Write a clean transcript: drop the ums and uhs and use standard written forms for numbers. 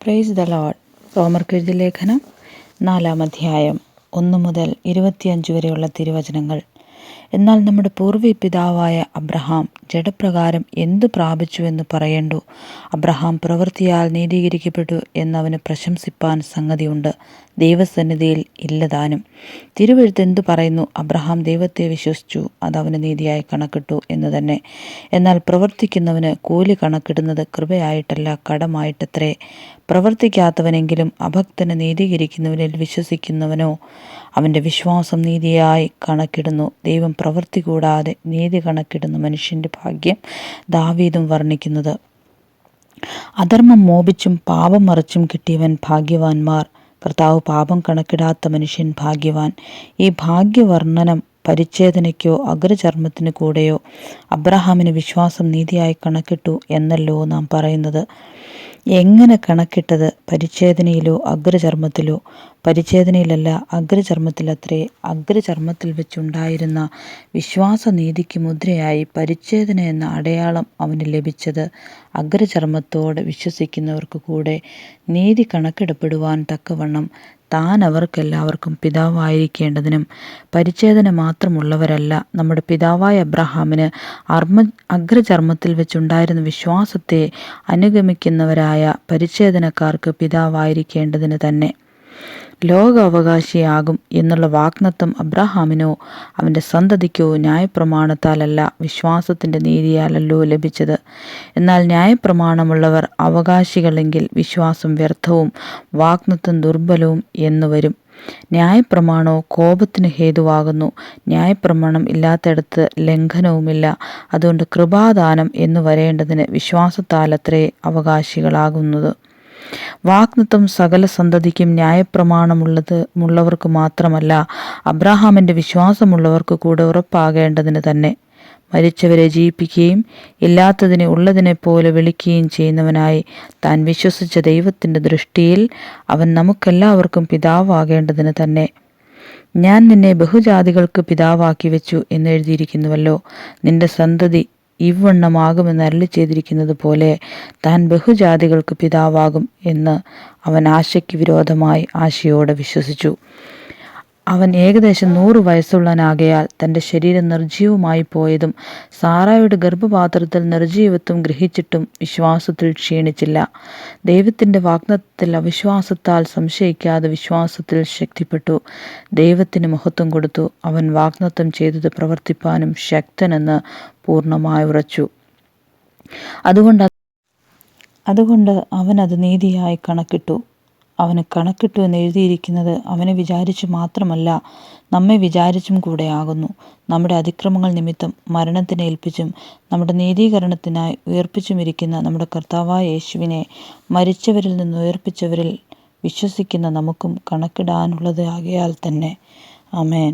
Praise the Lord. റോമർക്കെഴുതിയ ലേഖനം 4-ാം അധ്യായം 1 മുതൽ 25 വരെയുള്ള തിരുവചനങ്ങൾ. എന്നാൽ നമ്മുടെ പൂർവ്വ പിതാവായ അബ്രഹാം ജഡപ്രകാരം എന്തു പ്രാപിച്ചുവെന്ന് പറയേണ്ടു? അബ്രഹാം പ്രവൃത്തിയാൽ നീതീകരിക്കപ്പെട്ടു എന്നവന് പ്രശംസിപ്പാൻ സംഗതിയുണ്ട്, ദൈവസന്നിധിയിൽ ഇല്ലതാനും. തിരുവെഴുത്ത് എന്തു പറയുന്നു? അബ്രഹാം ദൈവത്തെ വിശ്വസിച്ചു, അതവന് നീതിയായി കണക്കിട്ടു എന്ന് തന്നെ. എന്നാൽ പ്രവർത്തിക്കുന്നവന് കൂലി കണക്കിടുന്നത് കൃപയായിട്ടല്ല, കടമായിട്ടത്രേ. പ്രവർത്തിക്കാത്തവനെങ്കിലും അഭക്തന് നീതീകരിക്കുന്നവനിൽ വിശ്വസിക്കുന്നവനോ അവൻ്റെ വിശ്വാസം നീതിയായി കണക്കിടുന്നു. ദൈവം പ്രവൃത്തി കൂടാതെ നീതി കണക്കിടുന്ന മനുഷ്യൻ്റെ ഭാഗ്യം ദാവീദും വർണ്ണിക്കുന്നത്. അധർമ്മം മോപിച്ചും പാപം മറച്ചും കിട്ടിയവൻ ഭാഗ്യവാന്മാർ. കർത്താവ് പാപം കണക്കിടാത്ത മനുഷ്യൻ ഭാഗ്യവാൻ. ഈ ഭാഗ്യവർണ്ണനം പരിച്ഛേദനയ്ക്കോ അഗ്രചർമ്മത്തിന് കൂടെയോ അബ്രഹാമിന് വിശ്വാസം നീതിയായി കണക്കിട്ടു എന്നല്ലോ നാം പറയുന്നത്. എങ്ങനെ കണക്കിട്ടത്? പരിച്ഛേദനയിലോ അഗ്രചർമ്മത്തിലോ? പരിച്ഛേദനയിലല്ല, അഗ്രചർമ്മത്തിലത്രേ. അഗ്രചർമ്മത്തിൽ വെച്ചുണ്ടായിരുന്ന വിശ്വാസനീതിക്ക് മുദ്രയായി പരിച്ഛേദന എന്ന അടയാളം അവന് ലഭിച്ചത് അഗ്രചർമ്മത്തോടെ വിശ്വസിക്കുന്നവർക്ക് കൂടെ നീതി കണക്കിടപ്പെടുവാൻ തക്കവണ്ണം താൻ അവർക്കെല്ലാവർക്കും പിതാവായിരിക്കേണ്ടതിനും. പരിച്ഛേദന മാത്രമുള്ളവരല്ല, നമ്മുടെ പിതാവായ അബ്രഹാമിന് അഗ്രചർമ്മത്തിൽ വെച്ചുണ്ടായിരുന്ന വിശ്വാസത്തെ അനുഗമിക്കുന്നവരായ പരിച്ഛേദനക്കാർക്ക് പിതാവായിരിക്കേണ്ടതിന് തന്നെ. ലോക അവകാശിയാകും എന്നുള്ള വാഗ്ദത്തം അബ്രഹാമിനോ അവൻ്റെ സന്തതിക്കോ ന്യായപ്രമാണത്താലല്ല, വിശ്വാസത്തിൻ്റെ നീതിയാലല്ലോ ലഭിച്ചത്. എന്നാൽ ന്യായപ്രമാണമുള്ളവർ അവകാശികളെങ്കിൽ വിശ്വാസം വ്യർത്ഥവും വാഗ്ദത്തം ദുർബലവും എന്നു വരും. ന്യായപ്രമാണോ കോപത്തിന് ഹേതുവാകുന്നു. ന്യായപ്രമാണം ഇല്ലാത്തിടത്ത് ലംഘനവുമില്ല. അതുകൊണ്ട് കൃപാദാനം എന്നു വരേണ്ടതിന് വിശ്വാസത്താലത്രേ അവകാശികളാകുന്നത്. വാഗ്ദത്തം സകല സന്തതിക്കും ന്യായപ്രമാണമുള്ളവർക്ക് മാത്രമല്ല, അബ്രഹാമിൻ്റെ വിശ്വാസമുള്ളവർക്ക് കൂടെ ഉറപ്പാകേണ്ടതിന് തന്നെ. മരിച്ചവരെ ജീവിപ്പിക്കുകയും ഇല്ലാത്തതിനെ ഉള്ളതിനെ പോലെ വിളിക്കുകയും ചെയ്യുന്നവനായി താൻ വിശ്വസിച്ച ദൈവത്തിൻ്റെ ദൃഷ്ടിയിൽ അവൻ നമുക്കെല്ലാവർക്കും പിതാവാകേണ്ടതിന് തന്നെ. ഞാൻ നിന്നെ ബഹുജാതികൾക്ക് പിതാവാക്കി വെച്ചു എന്നെഴുതിയിരിക്കുന്നുവല്ലോ. നിന്റെ സന്തതി ഇവണ്ണമാകുമെന്ന് അരുളി ചെയ്തിരിക്കുന്നത് പോലെ താൻ ബഹുജാതികൾക്ക് പിതാവാകും എന്ന് അവൻ ആശയ്ക്ക് വിരോധമായി ആശയോടെ വിശ്വസിച്ചു. അവൻ ഏകദേശം 100 വയസ്സുള്ളവനാകയാൽ തൻ്റെ ശരീരം നിർജ്ജീവമായി പോയതും സാറായുടെ ഗർഭപാത്രത്തിൽ നിർജ്ജീവത്വം ഗ്രഹിച്ചിട്ടും വിശ്വാസത്തിൽ ക്ഷീണിച്ചില്ല. ദൈവത്തിൻ്റെ വാഗ്ദത്തത്തിൽ അവിശ്വാസത്താൽ സംശയിക്കാതെ വിശ്വാസത്തിൽ ശക്തിപ്പെട്ടു. ദൈവത്തിന് മഹത്വം കൊടുത്തു. അവൻ വാഗ്ദത്തം ചെയ്തത് പ്രവർത്തിപ്പാനും ശക്തനെന്ന് പൂർണ്ണമായി ഉറച്ചു. അതുകൊണ്ട് അവനത് നീതിയായി കണക്കിട്ടു. അവന് കണക്കിട്ടു എന്ന് എഴുതിയിരിക്കുന്നത് അവനെ വിചാരിച്ചു മാത്രമല്ല, നമ്മെ വിചാരിച്ചും കൂടെയാകുന്നു. നമ്മുടെ അതിക്രമങ്ങൾ നിമിത്തം മരണത്തിന് ഏൽപ്പിച്ചും നമ്മുടെ നീതീകരണത്തിനായി ഉയർപ്പിച്ചുമിരിക്കുന്ന നമ്മുടെ കർത്താവായ യേശുവിനെ മരിച്ചവരിൽ നിന്ന് ഉയർപ്പിച്ചവരിൽ വിശ്വസിക്കുന്ന നമുക്കും കണക്കിടാനുള്ളത് ആകയാൽ തന്നെ. ആമേൻ.